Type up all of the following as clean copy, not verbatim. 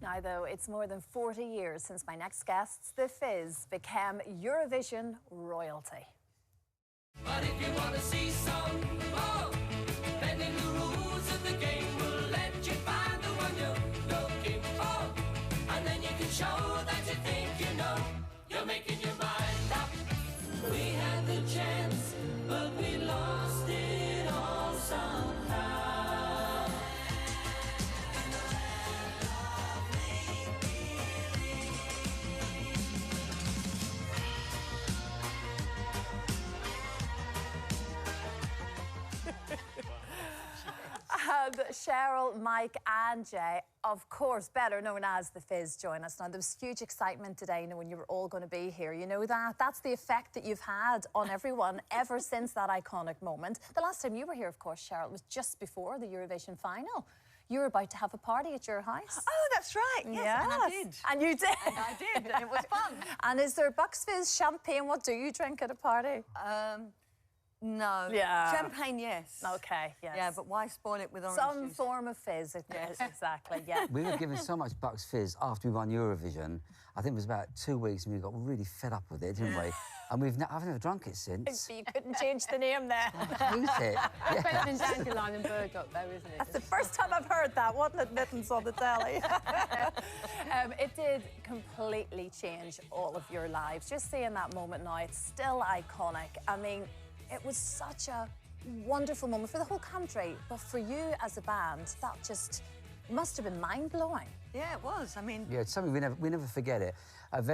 Now, though, it's more than 40 years since my next guests, the Fizz, became Eurovision royalty. But if you want to see some more, bending the rules of the game will let you find the one you're looking for. And then you can show that you think you know, you're making your mind up. We had the chance, but we lost it all somehow. Cheryl, Mike and Jay, of course, better known as the Fizz, join us now. There was huge excitement today, when you were all going to be here. You know that? That's the effect that you've had on everyone ever since that iconic moment. The last time you were here, of course, Cheryl, was just before the Eurovision final. You were about to have a party at your house. Oh, that's right. Yes, and I did. And you did. And I did, and it was fun. And is there Bucks Fizz champagne? What do you drink at a party? No. Yeah. Champagne, yes. OK, yes. Yeah, but why spoil it with orange Some juice? form of fizz, yes. Exactly, yeah. We were given so much Bucks Fizz after we won Eurovision. I think it was about 2 weeks and we got really fed up with it, didn't we? And I've never drunk it since. You couldn't change the name there. I hate it. It's better than dandelion and burdock, though, isn't it? That's the first time I've heard that. What an admittance on the telly. It did completely change all of your lives. Just seeing that moment now, it's still iconic. I mean, it was such a wonderful moment for the whole country, but for you as a band, that just must have been mind-blowing. Yeah, it was. I mean... Yeah, it's something we never forget it. If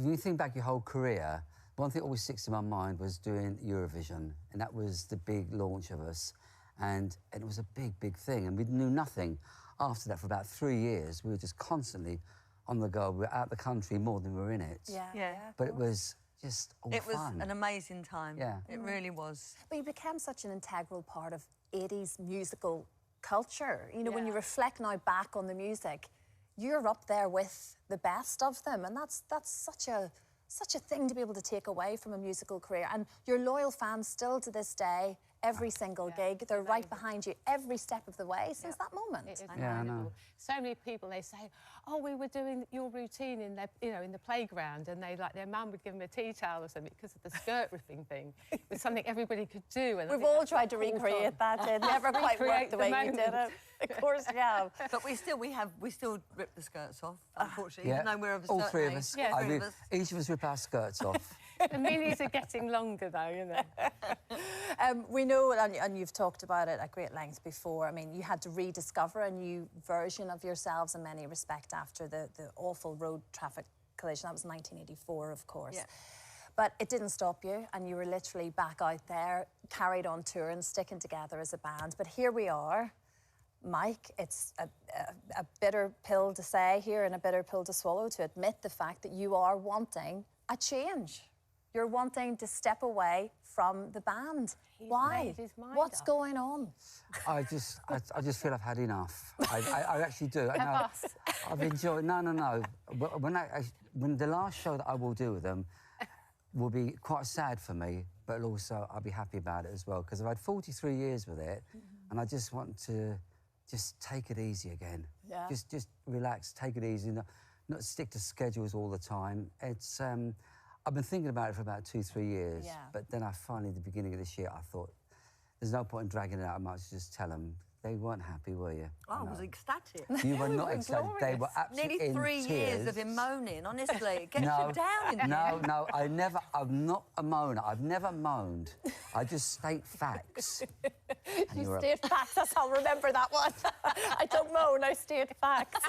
you think back your whole career, one thing that always sticks in my mind was doing Eurovision, and that was the big launch of us. And it was a big, big thing, and we knew nothing after that for about 3 years. We were just constantly on the go. We were out the country more than we were in it. Yeah. But it was just all It was fun. an amazing time. Yeah. It really was. But you became such an integral part of 80s musical culture. You know, when you reflect now back on the music, you're up there with the best of them, and that's such a thing to be able to take away from a musical career. And your loyal fans still to this day, every single gig, they're right behind you every step of the way since that moment. It is Yeah, I know. incredible. So many people, they say, oh, we were doing your routine in their, in the playground, and their mum would give them a tea towel or something because of the skirt ripping thing. It was something everybody could do. And We've all tried to recreate that. It never quite worked the way you did it. Of course we have. But we still rip the skirts off, unfortunately, Yeah. even though we're of a all certain three of age. us. Yeah, I three mean, of us. each of us rip our skirts off. The minis are getting longer, though, We know, and you've talked about it at great length before, I mean, you had to rediscover a new version of yourselves in many respects after the awful road traffic collision. That was 1984, of course. Yeah. But it didn't stop you, and you were literally back out there, carried on touring, sticking together as a band. But here we are. Mike, it's a bitter pill to say here and a bitter pill to swallow, to admit the fact that you are wanting a change. You're wanting to step away from the band. Why? made his mind What's up. going on? I just feel I've had enough. I actually do. No, us. I've enjoyed. No. When the last show that I will do with them will be quite sad for me, but also I'll be happy about it as well because I've had 43 years with it, and I just want to just take it easy again. Yeah. Just relax, take it easy, not stick to schedules all the time. It's I've been thinking about it for about 2-3 years, but then I finally, at the beginning of this year, I thought, there's no point in dragging it out much, just tell them. They weren't happy, were you? Oh, I was ecstatic. You were not ecstatic. They were absolutely Nearly 3 in years tears. of him moaning, honestly. It gets you down in the No, I'm not a moaner. I've never moaned. I just state facts. You state facts, I'll remember that one. I don't moan, I state facts.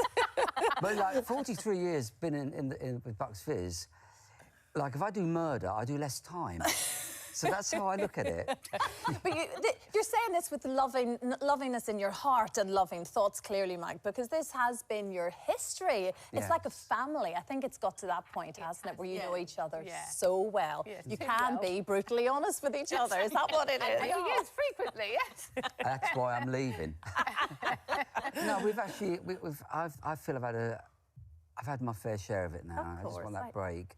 But like 43 years been in with Bucks Fizz, like if I do murder, I do less time. So that's how I look at it. But you're saying this with lovingness in your heart and loving thoughts, clearly, Mike, because this has been your history. It's like a family. I think it's got to that point, hasn't it, where you know each other so well. Yes, you too can well. be brutally honest with each other. Is that what it is? Yes, frequently, yes. That's why I'm leaving. No, I feel I've had my fair share of it now. I just want that break.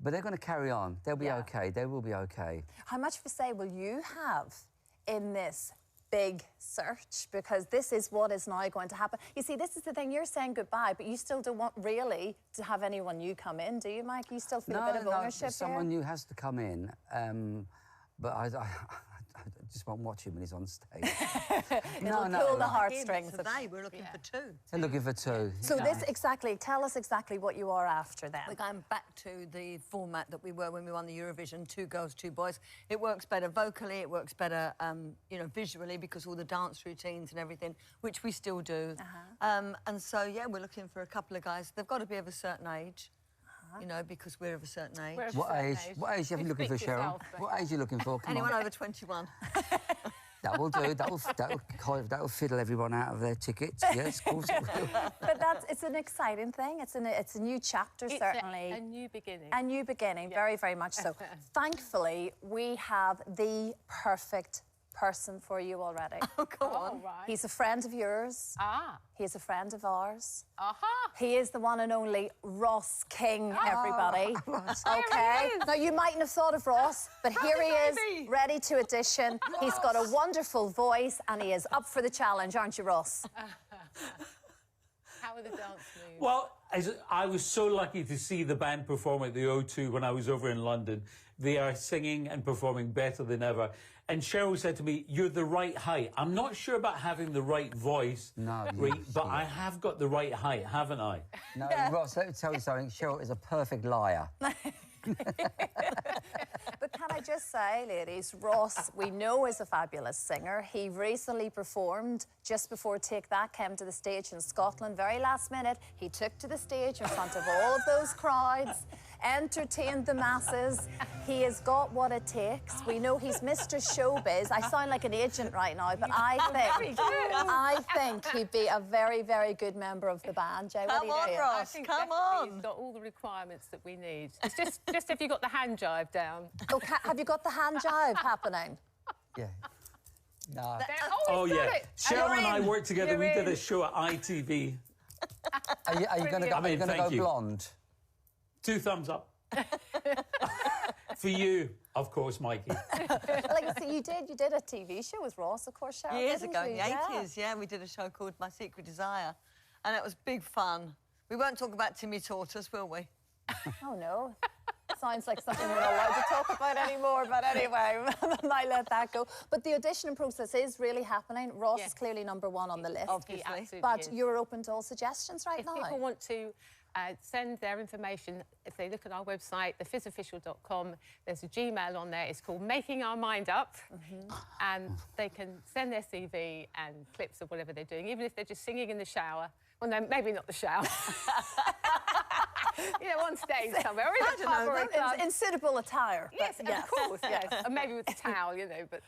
But they're going to carry on. They'll be okay. They will be okay. How much of a say will you have in this big search, because this is what is now going to happen. You see, this is the thing, you're saying goodbye, but you still don't want really to have anyone new come in, do you, Mike? You still feel a bit of ownership someone here? new has to come in, but I just won't watch him when he's on stage. It'll pull the heartstrings. Today we're looking for two. They're looking for two. So this, exactly, tell us exactly what you are after then. We're going back to the format that we were when we won the Eurovision, 2 girls, 2 boys. It works better vocally, it works better, you know, visually, because all the dance routines and everything, which we still do. And so, yeah, we're looking for a couple of guys. They've got to be of a certain age. You know, because we're of a certain age. What age are you looking for, Cheryl? What age are you looking for? Come Anyone on. over 21. That will do. That'll fiddle everyone out of their tickets. Yes, of course it will. But it's an exciting thing. It's a new chapter, certainly. A new beginning. A new beginning, very, very much so. Thankfully, we have the perfect person for you already. Oh, go on. Right. He's a friend of yours. Ah. He's a friend of ours. Aha. He is the one and only Ross King, everybody. Okay? Now, you mightn't have thought of Ross, but here he is, ready to audition. He's got a wonderful voice, and he is up for the challenge, aren't you, Ross? How are the dance moves? Well, I was so lucky to see the band perform at the O2 when I was over in London. They are singing and performing better than ever. And Cheryl said to me, "You're the right height." I'm not sure about having the right voice, but I have got the right height, haven't I? No, Ross, let me tell you something. Cheryl is a perfect liar. But can I just say, ladies, Ross, we know, is a fabulous singer. He recently performed just before Take That came to the stage in Scotland. Very last minute, he took to the stage in front of all of those crowds, entertained the masses. He has got what it takes. We know he's Mr. Showbiz. I sound like an agent right now, but I think he'd be a very, very good member of the band. Jay, what do you think? Ross, I think come definitely on. He's got all the requirements that we need. It's just if you got the hand jive down. Okay, have you got the hand jive happening? Yeah. No. Oh, yeah. Cheryl and I worked together. You're We did in. a show at ITV. Are you going to go, Thank you. blonde? 2 thumbs up. For you, of course, Mikey. Like, so you did a TV show with Ross, of course, Cheryl, Years didn't ago, you? in the 80s, yeah, we did a show called My Secret Desire. And it was big fun. We won't talk about Timmy Tortoise, will we? Oh, no. Sounds like something we're not allowed to talk about anymore, but anyway, I let that go. But the auditioning process is really happening. Ross is clearly #1 on the list. He absolutely But is. you're open to all suggestions right If now. people want to send their information, if they look at our website, thefizzofficial.com, there's a Gmail on there. It's called Making Our Mind Up. And they can send their CV and clips of whatever they're doing, even if they're just singing in the shower. Well, no, maybe not the shower. You know, on stage somewhere, or in a pub or a club. In suitable attire. Yes, but, of course, yes. And maybe with a towel, you know, but...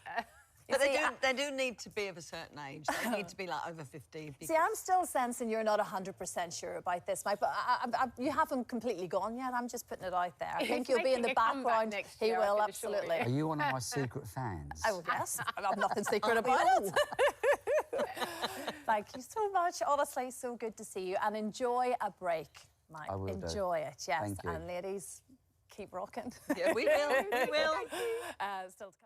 But they do need to be of a certain age. They need to be, like, over 50. See, I'm still sensing you're not 100% sure about this, Mike, but you haven't completely gone yet. I'm just putting it out there. I think you'll be in the background. Next He year, I will, can assure you. absolutely. Are you one of my secret fans? Oh, yes. I've nothing secret about it. Thank you so much. Honestly, so good to see you. And enjoy a break, Mike. I will do. Enjoy it, yes. Thank you. And ladies, keep rocking. Yeah, we will. We will. Still to come.